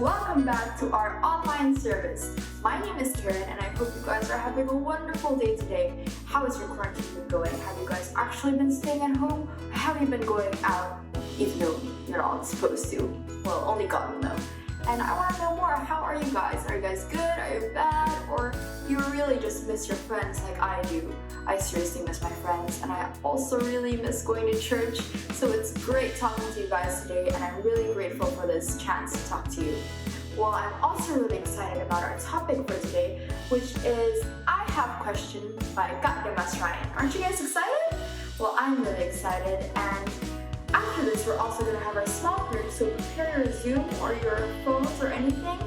welcome back to our online service. My name is Karen and I hope you guys are having a wonderful day today. How has your quarantine been going? Have you guys actually been staying at home? Or have you been going out even though you're not supposed to? Well, only God will know. And I want to know more. How are you guys? Are you guys good? Are you bad? Or you really just miss your friends like I do? I seriously miss my friends, and I also really miss going to church. So it's great talking to you guys today, and I'm really grateful for this chance to talk to you. Well, I'm also really excited about our topic for today, which is I Have Question by Kak Demas Ryan. Aren't you guys excited? Well, I'm really excited, and after this, we're also going to have our small group, so prepare your Zoom or your phones or anything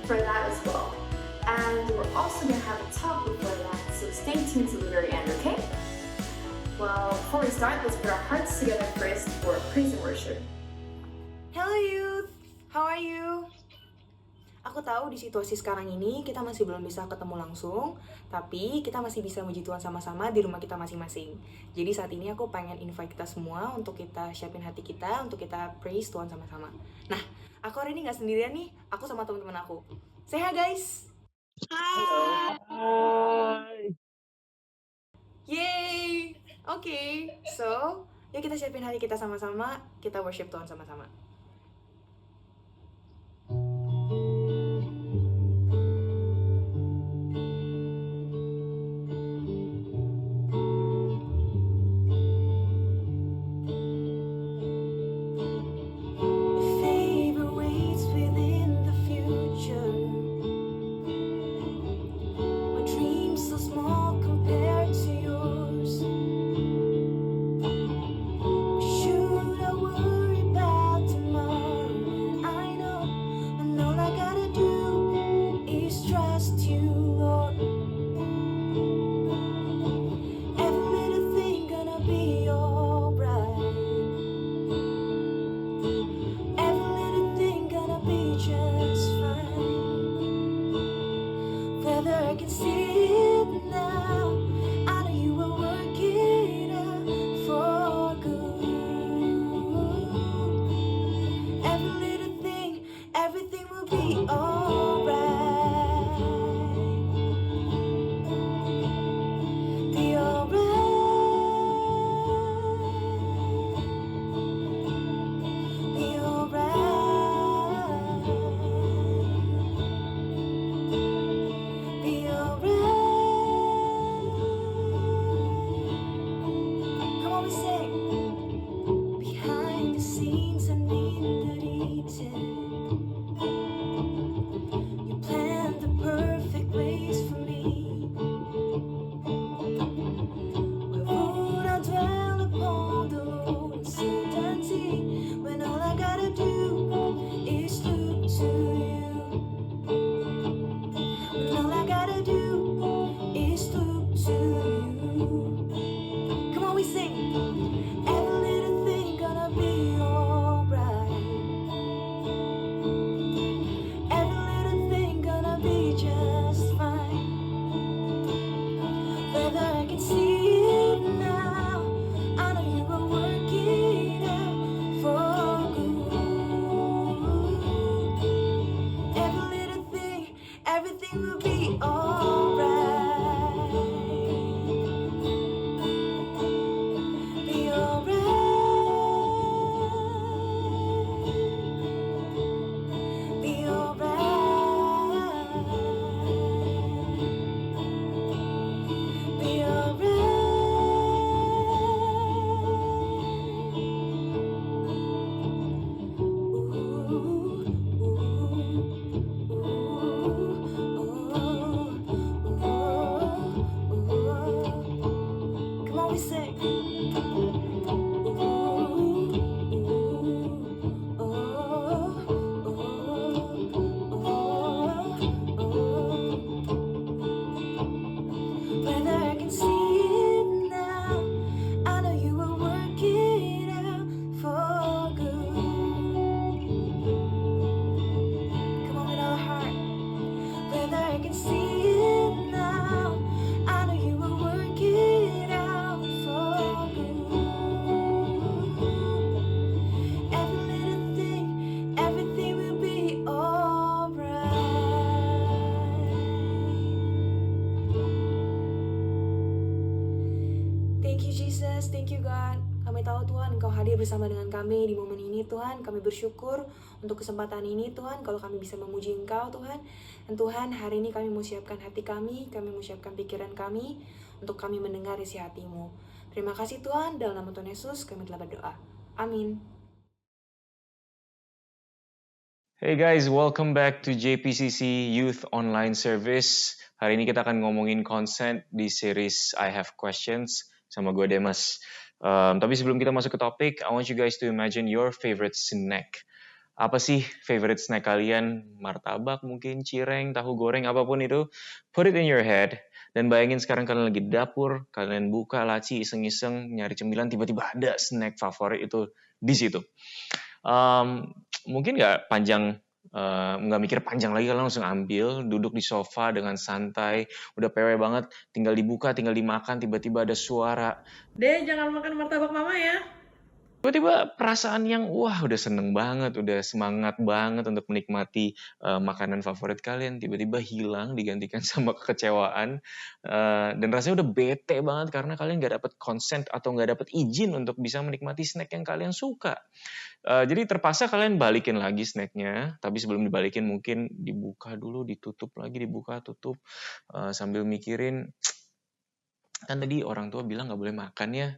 for that as well. And we're also going to have a talk before that, so stay tuned to the very end, okay? Well, before we start, let's put our hearts together first for praise and worship. Hello youth, how are you? Aku tahu di situasi sekarang ini kita masih belum bisa ketemu langsung, tapi kita masih bisa muji Tuhan sama-sama di rumah kita masing-masing. Jadi saat ini aku pengen invite kita semua untuk kita siapin hati kita, untuk kita praise Tuhan sama-sama. Nah, aku hari ini gak sendirian nih, aku sama teman-teman aku. Say hi guys! Hai. Yay! Oke, so yuk kita siapin hati kita sama-sama, kita worship Tuhan sama-sama. thank you God. Kami tahu Tuhan, Engkau hadir bersama dengan kami di momen ini Tuhan. Kami bersyukur untuk kesempatan ini Tuhan, kalau kami bisa memuji Engkau Tuhan. Dan Tuhan, hari ini kami mau siapkan hati kami mau siapkan pikiran kami, untuk kami mendengar isi hati-Mu. Terima kasih Tuhan, dalam nama Tuhan Yesus kami telah berdoa. Amin. Hey guys, welcome back to JPCC Youth Online Service. Hari ini kita akan ngomongin consent di series I Have Questions sama gue Demas. Tapi sebelum kita masuk ke topik, I want you guys to imagine your favorite snack. Apa sih favorite snack kalian? Martabak mungkin, cireng, tahu goreng, apapun itu. Put it in your head. Dan bayangin sekarang kalian lagi di dapur, kalian buka laci iseng-iseng, nyari cemilan, tiba-tiba ada snack favorit itu di situ. Mungkin nggak mikir panjang lagi, kalian langsung ambil, duduk di sofa dengan santai, udah PW banget, tinggal dibuka, tinggal dimakan, tiba-tiba ada suara, Deh, jangan makan martabak mama ya. tiba-tiba perasaan yang wah udah seneng banget, udah semangat banget untuk menikmati makanan favorit kalian, tiba-tiba hilang digantikan sama kekecewaan, dan rasanya udah bete banget karena kalian nggak dapet consent atau nggak dapet izin untuk bisa menikmati snack yang kalian suka. Jadi terpaksa kalian balikin lagi snacknya, tapi sebelum dibalikin mungkin dibuka dulu, ditutup lagi, dibuka, tutup, sambil mikirin, kan tadi orang tua bilang nggak boleh makan ya,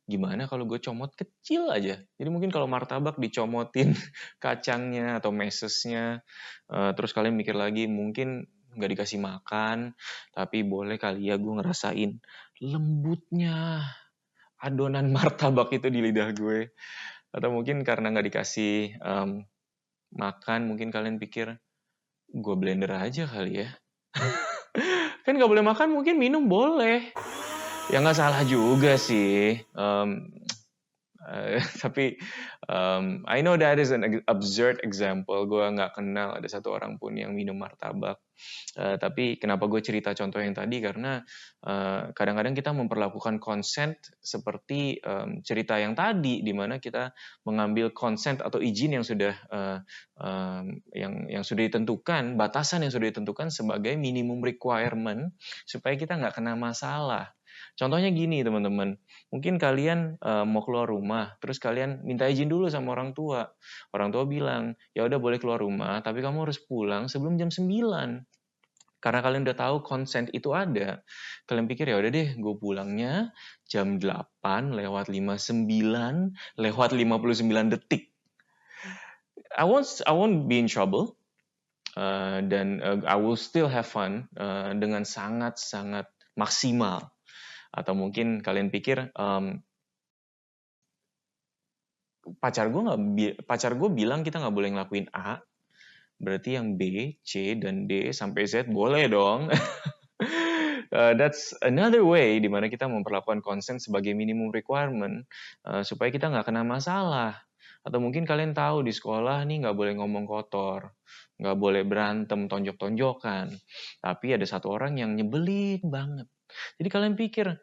gimana kalau gue comot kecil aja. Jadi mungkin kalau martabak dicomotin kacangnya atau mesesnya, terus kalian mikir lagi mungkin nggak dikasih makan, tapi boleh kali ya gue ngerasain lembutnya adonan martabak itu di lidah gue. Atau mungkin karena nggak dikasih makan, mungkin kalian pikir gue blender aja kali ya. Kan nggak boleh makan, mungkin minum boleh. Ya nggak salah juga sih. Tapi I know that is an absurd example. Gue nggak kenal ada satu orang pun yang minum martabak. Tapi kenapa gue cerita contoh yang tadi? Karena kadang-kadang kita memperlakukan consent seperti cerita yang tadi, di mana kita mengambil consent atau izin yang sudah yang sudah ditentukan, batasan yang sudah ditentukan sebagai minimum requirement supaya kita nggak kena masalah. Contohnya gini teman-teman, mungkin kalian mau keluar rumah, terus kalian minta izin dulu sama orang tua. Orang tua bilang, ya udah boleh keluar rumah, tapi kamu harus pulang sebelum jam 9. Karena kalian udah tahu consent itu ada, kalian pikir ya udah deh, gue pulangnya jam 8 lewat 59 lewat 59 detik. I won't be in trouble, dan I will still have fun dengan sangat-sangat maksimal. Atau mungkin kalian pikir pacar gue bilang kita nggak boleh ngelakuin A, berarti yang B, C, dan D sampai Z boleh dong. That's another way di mana kita memperlakukan consent sebagai minimum requirement supaya kita nggak kena masalah. Atau mungkin kalian tahu di sekolah nih nggak boleh ngomong kotor, nggak boleh berantem, tonjok-tonjokan. Tapi ada satu orang yang nyebelin banget. Jadi kalian pikir,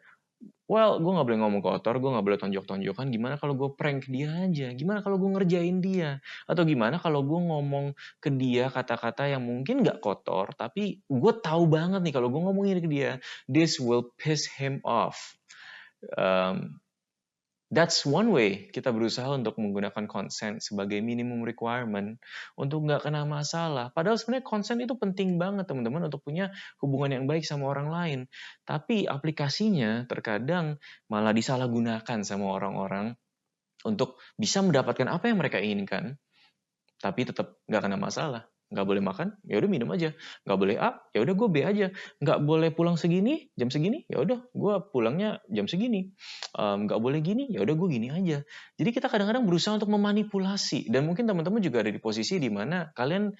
well, gue nggak boleh ngomong kotor, gue nggak boleh tonjok-tonjokan, gimana kalau gue prank dia aja? Gimana kalau gue ngerjain dia? Atau gimana kalau gue ngomong ke dia kata-kata yang mungkin nggak kotor, tapi gue tahu banget nih kalau gue ngomongin ke dia, this will piss him off. That's one way kita berusaha untuk menggunakan consent sebagai minimum requirement untuk nggak kena masalah. Padahal sebenarnya consent itu penting banget teman-teman untuk punya hubungan yang baik sama orang lain. Tapi aplikasinya terkadang malah disalahgunakan sama orang-orang untuk bisa mendapatkan apa yang mereka inginkan, tapi tetap nggak kena masalah. Nggak boleh makan, ya udah minum aja. Nggak boleh A, ya udah gue B aja. Nggak boleh pulang segini, jam segini, ya udah gue pulangnya jam segini. Nggak boleh gini, ya udah gue gini aja. Jadi kita kadang-kadang berusaha untuk memanipulasi, dan mungkin teman-teman juga ada di posisi di mana kalian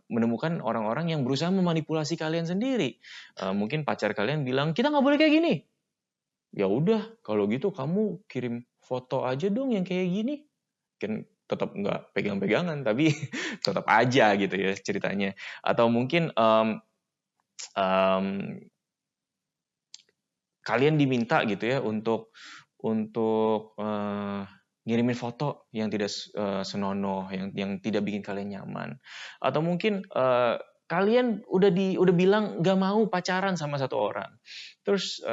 menemukan orang-orang yang berusaha memanipulasi kalian sendiri. Mungkin pacar kalian bilang kita nggak boleh kayak gini. Ya udah, kalau gitu kamu kirim foto aja dong yang kayak gini. Kan tetap nggak pegang-pegangan, tapi tetap aja gitu ya ceritanya. Atau mungkin kalian diminta gitu ya untuk ngirimin foto yang tidak senonoh, yang tidak bikin kalian nyaman. Atau mungkin kalian udah bilang gak mau pacaran sama satu orang. Terus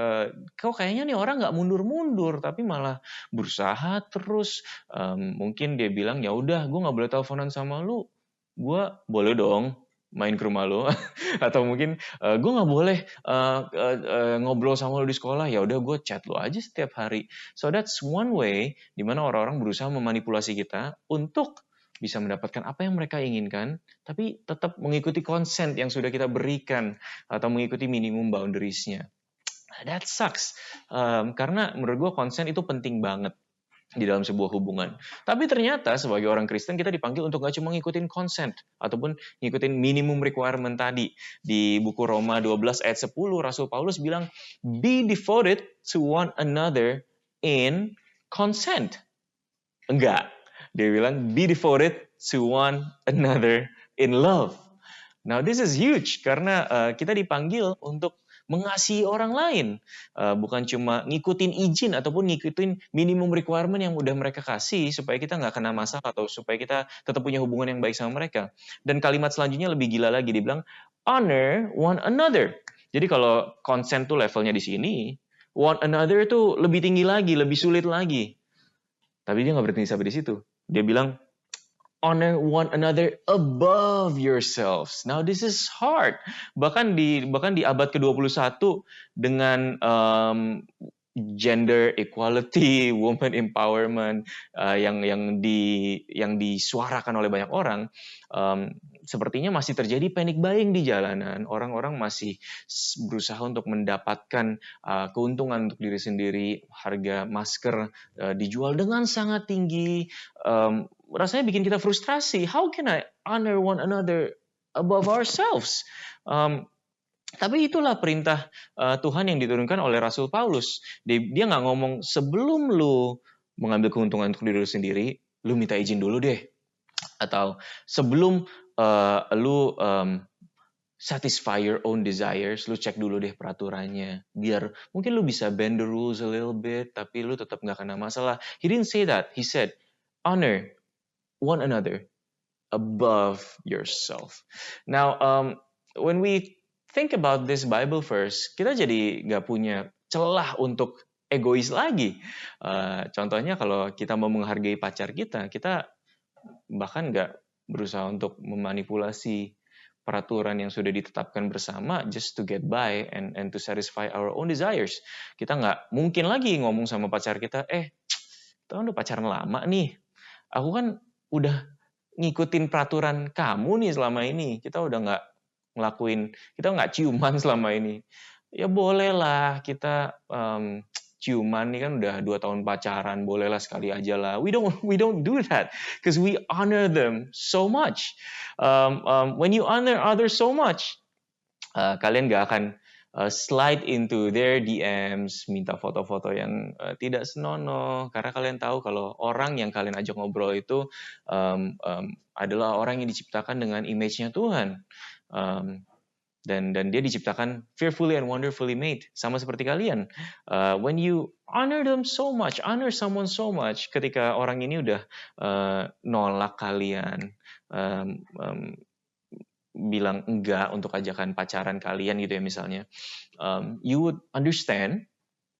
kok kayaknya nih orang gak mundur-mundur, tapi malah berusaha terus. Mungkin dia bilang, ya udah gue gak boleh teleponan sama lu, gue boleh dong main ke rumah lo. Atau mungkin gue nggak boleh ngobrol sama lo di sekolah, ya udah gue chat lo aja setiap hari. So that's one way di mana orang-orang berusaha memanipulasi kita untuk bisa mendapatkan apa yang mereka inginkan, tapi tetap mengikuti consent yang sudah kita berikan atau mengikuti minimum boundaries-nya. That sucks. Karena menurut gue consent itu penting banget di dalam sebuah hubungan. Tapi ternyata sebagai orang Kristen kita dipanggil untuk gak cuma ngikutin consent ataupun ngikutin minimum requirement tadi. Di buku Roma 12 ayat 10 Rasul Paulus bilang, be devoted to one another in consent. Enggak. Dia bilang, be devoted to one another in love. Now this is huge karena kita dipanggil untuk mengasihi orang lain, bukan cuma ngikutin izin ataupun ngikutin minimum requirement yang udah mereka kasih supaya kita nggak kena masalah atau supaya kita tetap punya hubungan yang baik sama mereka. Dan kalimat selanjutnya lebih gila lagi, dibilang honor one another. Jadi kalau consent tuh levelnya di sini, one another tuh lebih tinggi lagi, lebih sulit lagi. Tapi dia nggak berhenti sampai di situ. Dia bilang honor one another above yourselves. Now this is hard. Bahkan di abad ke-21 dengan gender equality, woman empowerment yang disuarakan oleh banyak orang, sepertinya masih terjadi panic buying di jalanan. Orang-orang masih berusaha untuk mendapatkan keuntungan untuk diri sendiri. Harga masker dijual dengan sangat tinggi. Rasanya bikin kita frustrasi. How can I honor one another above ourselves? Tapi itulah perintah Tuhan yang diturunkan oleh Rasul Paulus. Dia nggak ngomong sebelum lu mengambil keuntungan untuk diri lu sendiri, lu minta izin dulu deh. Atau sebelum lu satisfy your own desires, lu cek dulu deh peraturannya. Biar mungkin lu bisa bend the rules a little bit, tapi lu tetap nggak kena masalah. He didn't say that. He said, honor one another above yourself. Now, when we think about this Bible verse, kita jadi nggak punya celah untuk egois lagi. Contohnya kalau kita mau menghargai pacar kita bahkan nggak berusaha untuk memanipulasi peraturan yang sudah ditetapkan bersama just to get by and to satisfy our own desires. Kita nggak mungkin lagi ngomong sama pacar kita, kita udah pacaran lama nih. Aku kan udah ngikutin peraturan kamu nih selama ini. Kita udah kita nggak ciuman selama ini. Ya bolehlah kita ciuman nih kan udah 2 tahun pacaran, bolehlah sekali aja lah. We don't do that because we honor them so much. When you honor others so much, kalian gak akan slide into their DMs, minta foto-foto yang tidak senonoh, karena kalian tahu kalau orang yang kalian ajak ngobrol itu adalah orang yang diciptakan dengan image-nya Tuhan. Dan dia diciptakan fearfully and wonderfully made, sama seperti kalian. When you honor them so much, honor someone so much, ketika orang ini udah nolak kalian, bilang enggak untuk ajakan pacaran kalian gitu ya misalnya, you would understand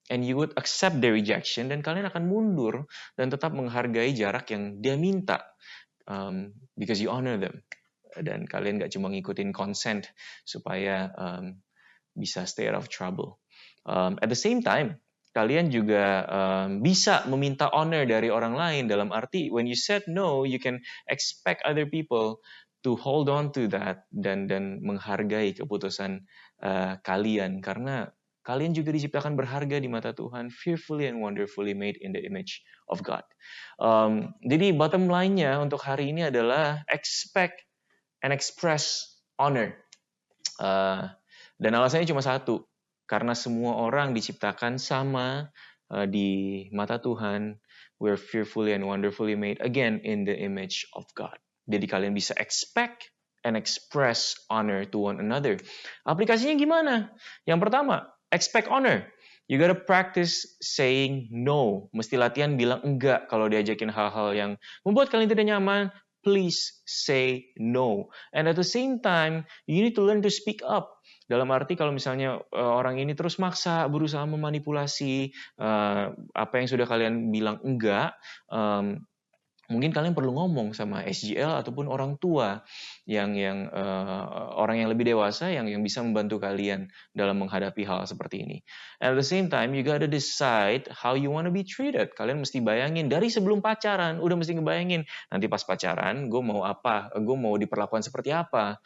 and you would accept their rejection, dan kalian akan mundur dan tetap menghargai jarak yang dia minta, because you honor them. Dan kalian gak cuma ngikutin consent supaya bisa stay out of trouble. At the same time, kalian juga bisa meminta honor dari orang lain, dalam arti when you said no, you can expect other people to hold on to that dan menghargai keputusan kalian, karena kalian juga diciptakan berharga di mata Tuhan, fearfully and wonderfully made in the image of God. Jadi bottom line-nya untuk hari ini adalah expect and express honor. Dan alasannya cuma satu, karena semua orang diciptakan sama di mata Tuhan. We're fearfully and wonderfully made, again, in the image of God. Jadi kalian bisa expect and express honor to one another. Aplikasinya gimana? Yang pertama, expect honor. You gotta practice saying no. Mesti latihan bilang enggak kalau diajakin hal-hal yang membuat kalian tidak nyaman. please say no. And at the same time, you need to learn to speak up. Dalam arti kalau misalnya orang ini terus maksa, berusaha memanipulasi apa yang sudah kalian bilang enggak, mungkin kalian perlu ngomong sama SGL ataupun orang tua yang orang yang lebih dewasa yang bisa membantu kalian dalam menghadapi hal seperti ini. And at the same time, you gotta decide how you wanna be treated. Kalian mesti bayangin dari sebelum pacaran, udah mesti ngebayangin nanti pas pacaran, gue mau apa, gue mau diperlakukan seperti apa.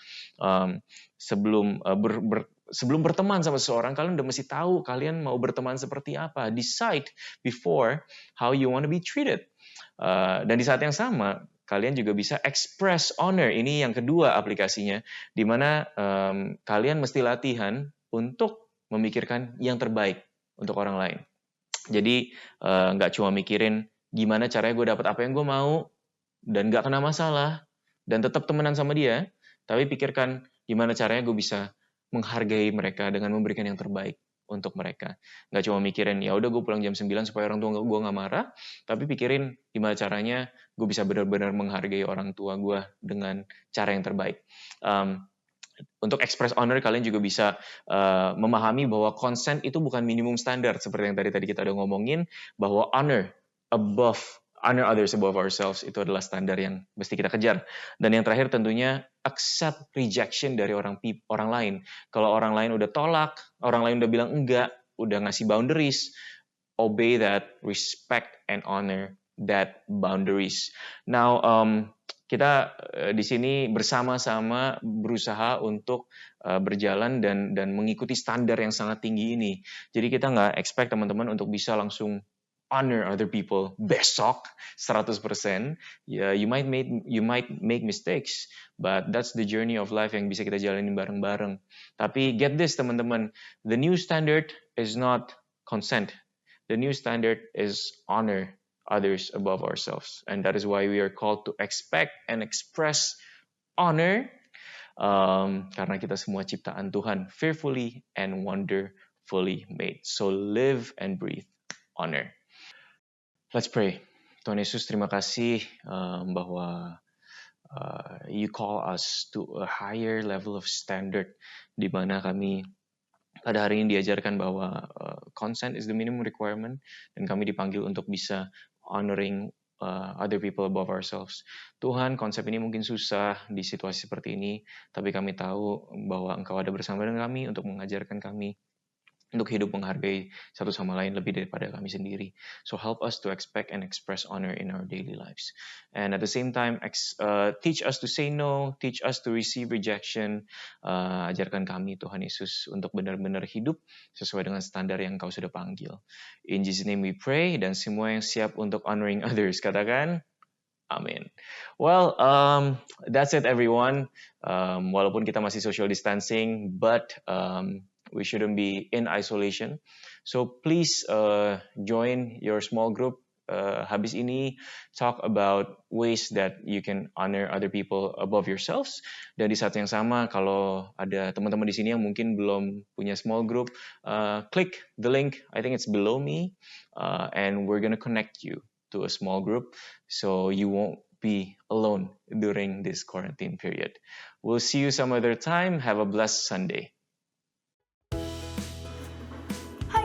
Sebelum berteman sama seseorang, kalian udah mesti tahu kalian mau berteman seperti apa. Decide before how you wanna be treated. Dan di saat yang sama, kalian juga bisa express honor. Ini yang kedua aplikasinya, di mana kalian mesti latihan untuk memikirkan yang terbaik untuk orang lain. Jadi nggak cuma mikirin gimana caranya gue dapat apa yang gue mau dan nggak kena masalah dan tetap temenan sama dia, tapi pikirkan gimana caranya gue bisa menghargai mereka dengan memberikan yang terbaik untuk mereka. Nggak cuma mikirin, ya udah gue pulang jam 9 supaya orang tua gue nggak marah, tapi pikirin gimana caranya gue bisa benar-benar menghargai orang tua gue dengan cara yang terbaik. Untuk express honor, kalian juga bisa memahami bahwa consent itu bukan minimum standar, seperti yang tadi kita udah ngomongin, bahwa honor others above ourselves itu adalah standar yang mesti kita kejar. Dan yang terakhir tentunya accept rejection dari orang lain. Kalau orang lain udah tolak, orang lain udah bilang enggak, udah ngasih boundaries, obey that, respect and honor that boundaries. Now, kita di sini bersama-sama berusaha untuk berjalan dan mengikuti standar yang sangat tinggi ini. Jadi kita nggak expect teman-teman untuk bisa langsung honor other people besok 100%. You might make mistakes, but that's the journey of life yang bisa kita jalanin bareng-bareng. Tapi get this teman-teman, the new standard is not consent. The new standard is honor others above ourselves, and that is why we are called to expect and express honor, karena kita semua ciptaan Tuhan, fearfully and wonderfully made. So live and breathe honor. Let's pray. Tuhan Yesus, terima kasih bahwa you call us to a higher level of standard, di mana kami pada hari ini diajarkan bahwa consent is the minimum requirement, dan kami dipanggil untuk bisa honoring other people above ourselves. Tuhan, konsep ini mungkin susah di situasi seperti ini, tapi kami tahu bahwa Engkau ada bersama dengan kami untuk mengajarkan kami untuk hidup menghargai satu sama lain lebih daripada kami sendiri. So help us to expect and express honor in our daily lives. And at the same time, teach us to say no, teach us to receive rejection. Ajarkan kami, Tuhan Yesus, untuk benar-benar hidup sesuai dengan standar yang Kau sudah panggil. In Jesus' name we pray, dan semua yang siap untuk honoring others, katakan, amin. Well, that's it everyone. Walaupun kita masih social distancing, but we shouldn't be in isolation. So please join your small group. Habis ini talk about ways that you can honor other people above yourselves. Dan di saat yang sama, kalau ada teman-teman di sini yang mungkin belum punya small group, click the link. I think it's below me, and we're gonna connect you to a small group so you won't be alone during this quarantine period. We'll see you some other time. Have a blessed Sunday.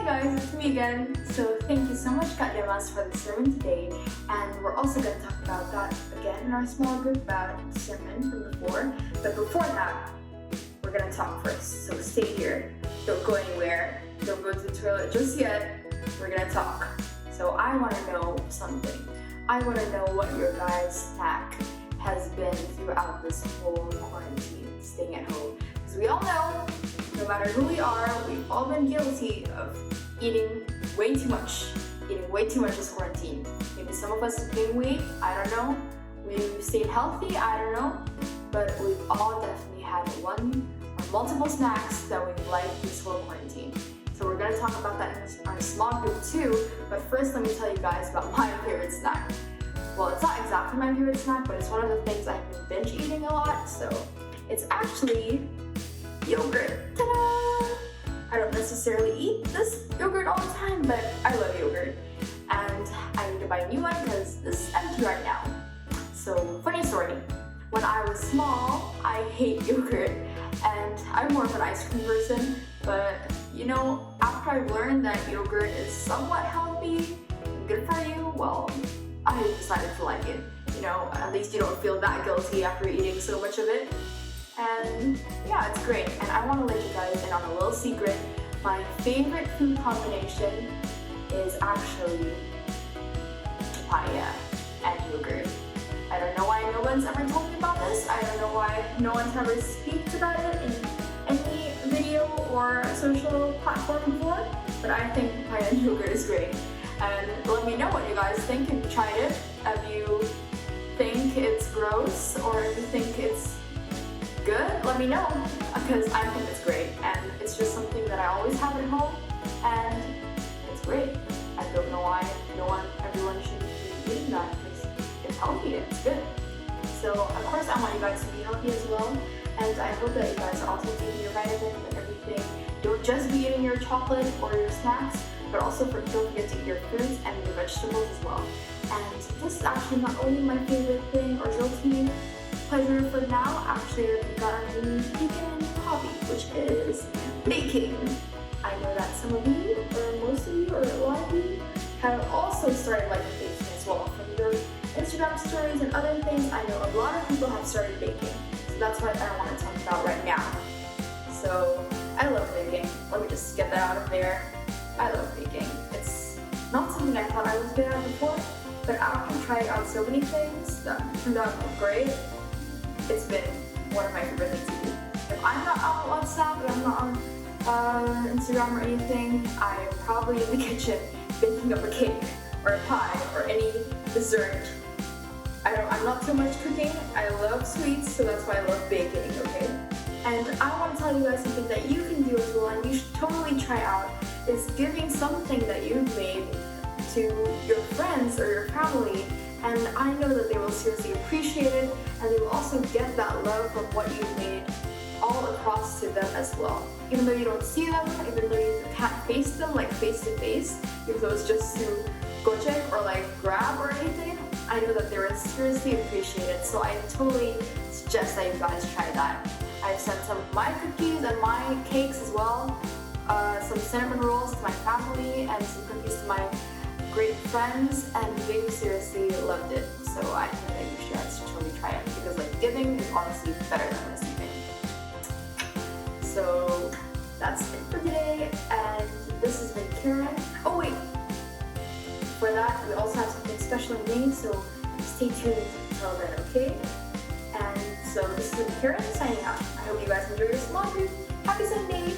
Guys, it's me again. So thank you so much, Kak Demas, for the sermon today. And we're also going to talk about that again in our small group about the sermon from before. But before that, we're going to talk first. So stay here. Don't go anywhere. Don't go to the toilet just yet. We're going to talk. So I want to know something. I want to know what your guys' snack has been throughout this whole quarantine, staying at home. Because we all know, no matter who we are, we've all been guilty of eating way too much this quarantine. Maybe some of us have gained weight, I don't know. We've stayed healthy, I don't know. But we've all definitely had one or multiple snacks that we've liked this whole quarantine. So we're going to talk about that in our small group too. But first, let me tell you guys about my favorite snack. Well, it's not exactly my favorite snack, but it's one of the things I've been binge eating a lot. So it's actually yogurt. Ta-da! I don't necessarily eat this yogurt all the time, but I love yogurt. And I need to buy a new one because this is empty right now. So So, funny story. When I was small, I hate yogurt, and I'm more of an ice cream person, but you know, after I've learned that yogurt is somewhat healthy, good for you, well, I decided to like it. You know, at least you don't feel that guilty after eating so much of it. And yeah, it's great. And I want to let you guys in on a little secret. My favorite food combination is actually papaya and yogurt. I don't know why no one's ever told me about this. I don't know why no one's ever speaks about it in any video or social platform before, but I think papaya and yogurt is great. And let me know what you guys think if you tried it. If you think it's gross or if you think it's good, let me know, because I think it's great and it's just something that I always have at home and it's great. I don't know why everyone should be eating that, because it's healthy and it's good. So of course I want you guys to be healthy as well, and I hope that you guys are also taking your vitamins and everything. Don't just be eating your chocolate or your snacks, but also don't forget to eat your fruits and your vegetables as well. And this is actually not only my favorite thing or guilty pleasure for now, actually I've got a new weekend hobby, which is baking. I know that some of you, or most of you, or a lot of you, have also started liking baking as well. From your Instagram stories and other things, I know a lot of people have started baking. So that's what I want to talk about right now. So, I love baking. Let me just get that out of there. I love baking. It's not something I thought I was good at before, but after trying out so many things that turned out great, it's been one of my favorite things to do. If I'm not on WhatsApp, if I'm not on Instagram or anything, I'm probably in the kitchen baking up a cake or a pie or any dessert. I'm not too much cooking. I love sweets, so that's why I love baking, okay? And I want to tell you guys something that you can do as well, and you should totally try out, is giving something that you've made to your friends or your family, and I know that they will seriously appreciate it, and they will also get that love from what you've made all across to them as well. Even though you don't see them, even though you can't face them like face to face, even though it's just through Gojek or like Grab or anything, I know that they will seriously appreciate it. So I totally suggest that you guys try that. I've sent some of my cookies and my cakes as well, some cinnamon rolls to my family and some cookies to my great friends, and they seriously loved it. So I think that you should totally try it, because like giving is honestly better than receiving. So that's it for today, and this has been Karen. Oh wait, for that we also have something special in May, so stay tuned until then, okay? And so this has been Karen signing out. I hope you guys enjoy your small group. Happy Sunday!